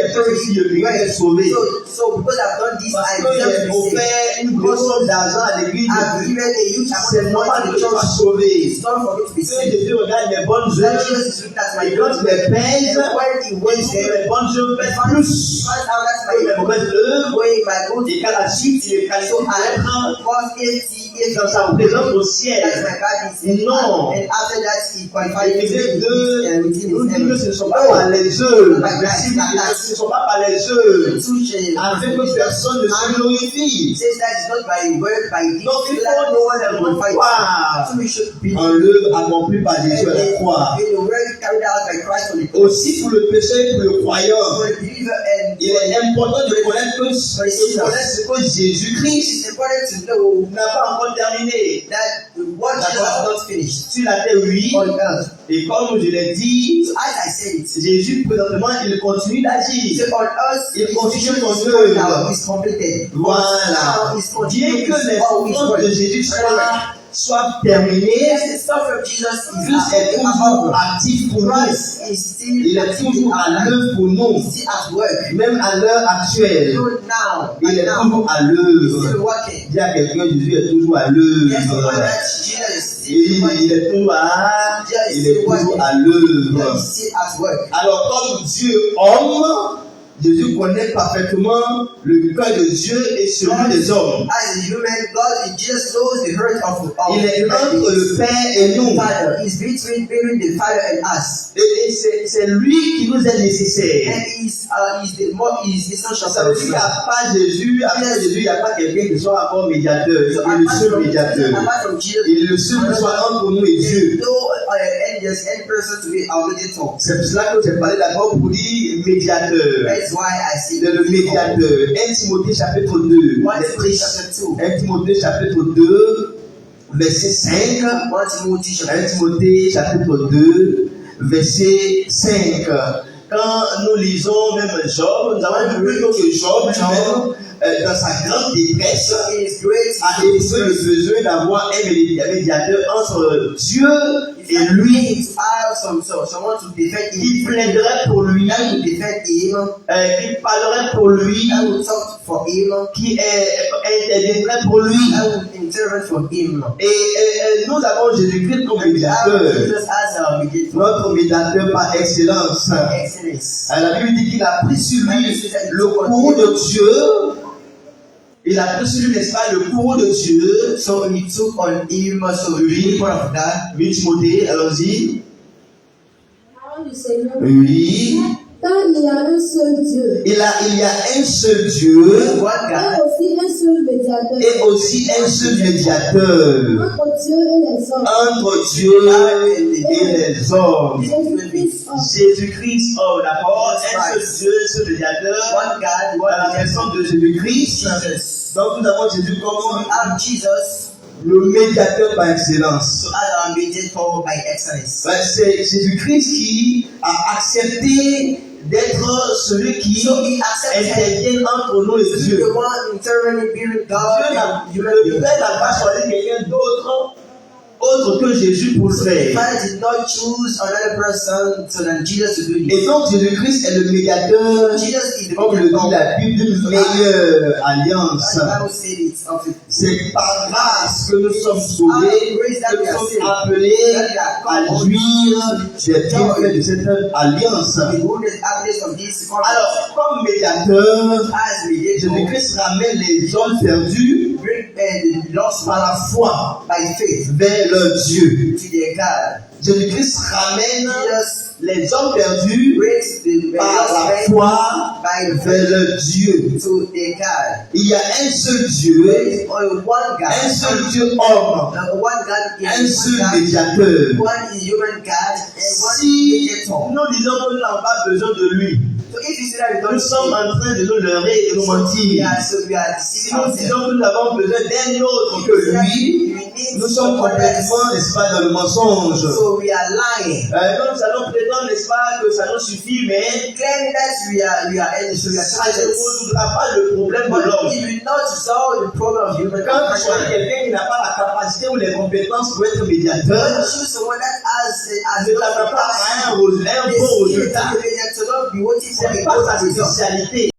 personnes ici devraient être sauvées. So because I've done this, Parce I que deserve j'ai to be saved. offert une grosse somme d'argent à l'église. I've given a huge C'est amount of normal money que to je the sois church. sauvé. It's not for me to be Que saved. Jésus regarde mes bonnes That œuvres. Jesus is looking at my Et quand il les pèse, and when he il weighs trouve que them, mes bonnes œuvres pèsent plus finds out that's que mes my mauvaises œuvres. way, my good. Et qu'à la suite, il est qualifié So pour I être was 80 dans sa présence au ciel. That's my God is Non. and after that he qualified me to Éphésiens be 2 within nous his dit que heaven. ce ne sont pas par les œuvres. Not by Verset 8, that. ce ne sont pas par les œuvres. It Afin que personne ne se glorifie. says that it's not by word, by deed. Donc il So that no one faut will fight. croire So we should be en l'œuvre accomplie par Jésus à la croix. in the word carried out by Christ on the cross. Aussi pour le pécheur et pour le croyant, For the believer and il est important de connaître ce que Jésus-Christ it's important to know n'a pas encore terminé. that what Jesus has not finished Sur la terre, oui. on earth. Et comme je l'ai dit, So as I said it, Jésus, présentement, il continue d'agir. so on earth, Il his continue mission son is œuvre. now is completed. Voilà. Now is Bien continued. que les souffrances de Jésus soient terminées, Yes, the suffering of Jesus Christ est toujours actif pour nous. Christ is still Il est toujours à l'œuvre pour nous. still at work. Même à l'heure actuelle, Even now, il est toujours à he's still l'œuvre. working. Dis à quelqu'un, Jésus est toujours à Yes, the l'œuvre. one that Jesus is Il still working. est toujours à He's l'œuvre. still at work. Alors, comme Dieu homme, Jésus connaît parfaitement le cœur de Dieu et celui des hommes. As a human, God, Jesus knows the hurt of Il est human entre beings. le Père et nous. Father is between the Father and us. Et c'est lui qui nous est nécessaire. And is the more is essential. Ça veut dire qu'à part Jésus, après Jésus, il n'y a pas quelqu'un qui soit encore médiateur. Il est le seul médiateur. Apart from Jesus, Il est le seul qui soit entre nous et Dieu. no any person to be our mediator. C'est pour cela que j'ai parlé d'abord pour dire médiateur. That's why I see C'est le médiateur. 1 Timothée chapitre 2. 1 Timothy chapter 2. 1 Timothée chapitre 2, verset 5. 1 Timothy 1 chapter 2. Timothée chapitre 2, verset 5. Quand nous lisons même Job, nous avons vu plutôt que Job, dans sa grande détresse, It is great. a éprouvé le besoin d'avoir un médiateur entre Dieu et lui, Someone to defend qui him. plaiderait pour lui, That will defend him. qui parlerait pour lui, That will talk for him. qui interviendrait pour lui. That will intervene for him. Et nous avons Jésus-Christ comme médiateur, Jesus as our mediator. notre médiateur par excellence. Excellence. La Bible dit qu'il a pris sur lui le courroux de Dieu. Il a pris sur lui, n'est-ce pas, le courroux de Dieu. So he took on him, so the people of God. Oui, Timothée, allons-y. Parole du Seigneur. Oui. Car il y a un seul Dieu. Il y a un seul Dieu One Et God. aussi un seul médiateur. et aussi un seul médiateur Entre Dieu et les hommes. entre Dieu et les hommes. Jésus-Christ homme. Jésus-Christ, homme, d'accord? Un seul Dieu, seul médiateur. One God. Dans la One personne de Jésus-Christ. Jesus. Donc nous avons Jésus comme We have Jesus le médiateur par excellence. as our mediator by excellence. C'est Jésus-Christ qui a accepté d'être celui qui So he accepted intervient entre nous et to be Dieu. the one intervening between God and human Le beings. Père n'a pas choisi quelqu'un d'autre autre que Jésus pour le The faire. Father did not choose another person so than Jesus to do this. Et donc Jésus-Christ est le médiateur, Jesus is the comme le dit la Bible, d'une meilleure alliance. As the Bible says it of it. C'est par grâce que nous sommes sauvés, que nous sommes appelés à jouir des bienfaits de cette alliance. The goodness happiness of this covenant. Alors, comme médiateur, As mediator, Jésus-Christ ramène les hommes perdus bring the lost par la foi by faith vers leur Dieu. to their God. Jésus-Christ ramène Jesus les hommes perdus brings the par lost la men foi by vers leur Dieu. to their God. Il y a un seul Dieu, There is only one God. un seul Dieu homme, The one God un is seul one God. médiateur. One is human God and one Si mediator. nous disons que nous n'avons pas besoin de lui, So if you say that we nous don't sommes en train de nous leurrer et de nous mentir. we are Si deceiving nous ourselves. disons que nous avons besoin d'un autre que lui, We pleading Nous sommes for that. complètement, n'est-ce pas, dans le mensonge. So we are lying. Donc nous allons prétendre, n'est-ce pas, que ça nous suffit, mais Claiming that we are so we are ça ne silent. résoudra pas le problème de But l'homme. it will not solve the problem of human Quand tu choisis compassion. quelqu'un qui n'a pas la capacité ou les compétences pour être When médiateur, you choose someone that has ne t'attends pas à un bon résultat. to not be waiting Ce for n'est a pas good sa result. spécialité.